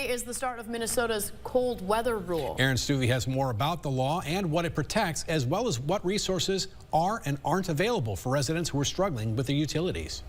is the start of Minnesota's cold weather rule. Aaron Stuvey has more about the law and what it protects, as well as what resources are and aren't available for residents who are struggling with their utilities.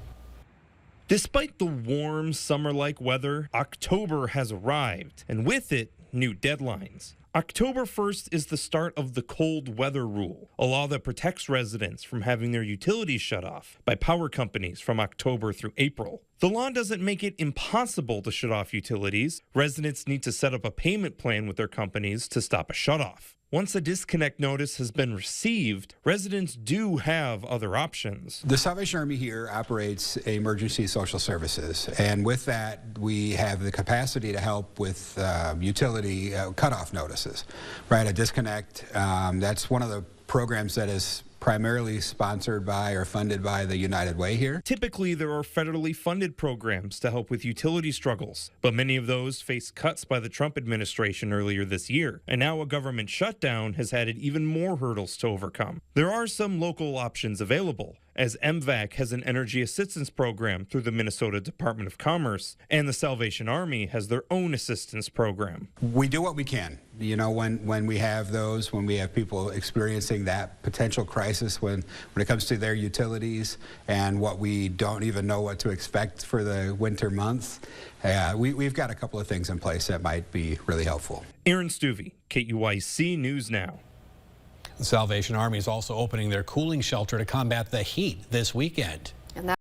Despite the warm, summer-like weather, October has arrived, and with it, new deadlines. October 1st is the start of the cold weather rule, a law that protects residents from having their utilities shut off by power companies from October through April. The law doesn't make it impossible to shut off utilities. Residents need to set up a payment plan with their companies to stop a shutoff. Once a disconnect notice has been received, residents do have other options. The Salvation Army here operates emergency social services, and with that we have the capacity to help with utility cutoff notices, right? A disconnect, that's one of the programs that is primarily sponsored by or funded by the United Way here. Typically, there are federally funded programs to help with utility struggles, but many of those faced cuts by the Trump administration earlier this year, and now a government shutdown has added even more hurdles to overcome. There are some local options available, as MVAC has an energy assistance program through the Minnesota Department of Commerce, and the Salvation Army has their own assistance program. We do what we can. You know, when we have those, when we have people experiencing that potential crisis, when it comes to their utilities and what we don't even know what to expect for the winter months, we've got a couple of things in place that might be really helpful. Aaron Stuvey, KUIC News Now. The Salvation Army is also opening their cooling shelter to combat the heat this weekend.